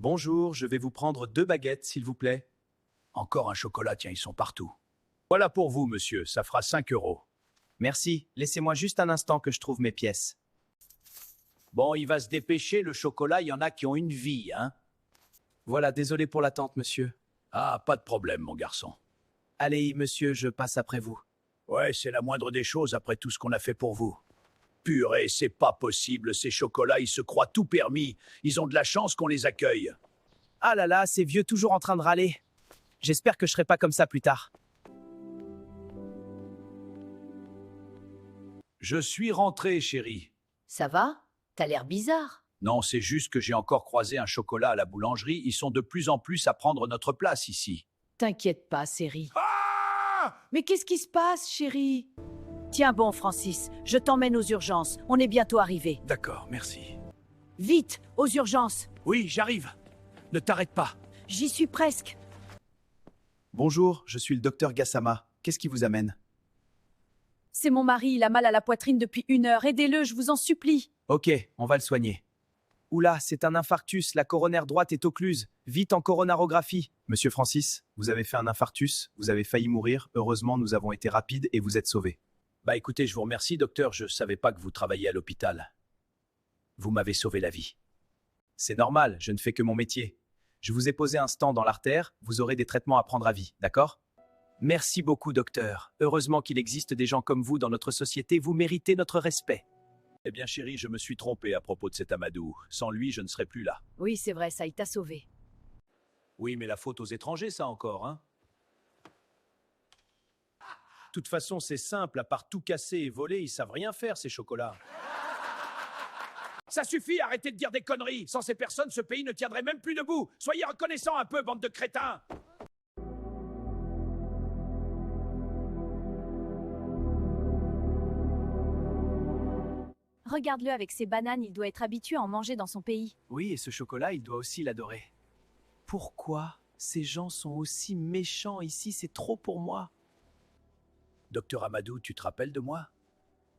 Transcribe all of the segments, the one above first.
Bonjour, je vais vous prendre 2 baguettes, s'il vous plaît. Encore un chocolat, tiens, ils sont partout. Voilà pour vous, monsieur, ça fera 5 €. Merci, laissez-moi juste un instant que je trouve mes pièces. Bon, il va se dépêcher, le chocolat, il y en a qui ont une vie, hein. Voilà, désolé pour l'attente, monsieur. Ah, pas de problème, mon garçon. Allez, monsieur, je passe après vous. Ouais, c'est la moindre des choses après tout ce qu'on a fait pour vous. Purée, c'est pas possible, ces chocolats, ils se croient tout permis. Ils ont de la chance qu'on les accueille. Ah là là, ces vieux toujours en train de râler. J'espère que je serai pas comme ça plus tard. Je suis rentré, chérie. Ça va? T'as l'air bizarre. Non, c'est juste que j'ai encore croisé un chocolat à la boulangerie. Ils sont de plus en plus à prendre notre place ici. T'inquiète pas, chérie. Ah! Mais qu'est-ce qui se passe, chérie? Tiens bon, Francis, je t'emmène aux urgences. On est bientôt arrivé. D'accord, merci. Vite, aux urgences. Oui, j'arrive. Ne t'arrête pas. J'y suis presque. Bonjour, je suis le docteur Gassama. Qu'est-ce qui vous amène? C'est mon mari, il a mal à la poitrine depuis 1 heure. Aidez-le, je vous en supplie. Ok, on va le soigner. Oula, c'est un infarctus, la coronaire droite est occluse. Vite en coronarographie. Monsieur Francis, vous avez fait un infarctus, vous avez failli mourir. Heureusement, nous avons été rapides et vous êtes sauvé. Bah écoutez, je vous remercie, docteur. Je savais pas que vous travailliez à l'hôpital. Vous m'avez sauvé la vie. C'est normal, je ne fais que mon métier. Je vous ai posé un stent dans l'artère, vous aurez des traitements à prendre à vie, d'accord? Merci beaucoup, docteur. Heureusement qu'il existe des gens comme vous dans notre société, vous méritez notre respect. Eh bien, chérie, je me suis trompé à propos de cet Amadou. Sans lui, je ne serais plus là. Oui, c'est vrai, ça, il t'a sauvé. Oui, mais la faute aux étrangers, ça encore, hein. De toute façon, c'est simple, à part tout casser et voler, ils savent rien faire, ces chocolats. Ça suffit, arrêtez de dire des conneries. Sans ces personnes, ce pays ne tiendrait même plus debout. Soyez reconnaissants un peu, bande de crétins. Regarde-le avec ses bananes, il doit être habitué à en manger dans son pays. Oui, et ce chocolat, il doit aussi l'adorer. Pourquoi ces gens sont aussi méchants ici? C'est trop pour moi. Docteur Amadou, tu te rappelles de moi?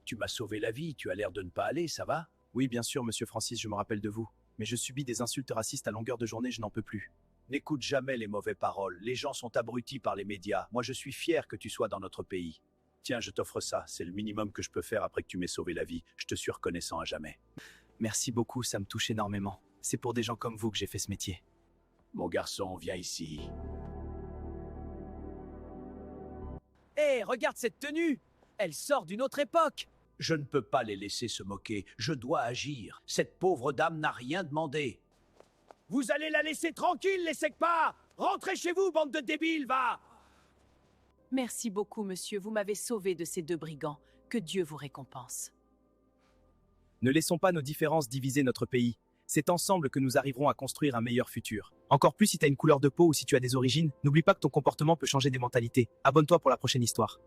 Tu m'as sauvé la vie, tu as l'air de ne pas aller, ça va? Oui, bien sûr, monsieur Francis, je me rappelle de vous. Mais je subis des insultes racistes à longueur de journée, je n'en peux plus. N'écoute jamais les mauvaises paroles. Les gens sont abrutis par les médias. Moi, je suis fier que tu sois dans notre pays. Tiens, je t'offre ça. C'est le minimum que je peux faire après que tu m'aies sauvé la vie. Je te suis reconnaissant à jamais. Merci beaucoup, ça me touche énormément. C'est pour des gens comme vous que j'ai fait ce métier. Mon garçon, viens ici. Hé, regarde cette tenue! Elle sort d'une autre époque! Je ne peux pas les laisser se moquer. Je dois agir. Cette pauvre dame n'a rien demandé. Vous allez la laisser tranquille, les pas. Rentrez chez vous, bande de débiles, va! Merci beaucoup, monsieur. Vous m'avez sauvé de ces 2 brigands. Que Dieu vous récompense. Ne laissons pas nos différences diviser notre pays. C'est ensemble que nous arriverons à construire un meilleur futur. Encore plus si tu as une couleur de peau ou si tu as des origines, n'oublie pas que ton comportement peut changer des mentalités. Abonne-toi pour la prochaine histoire.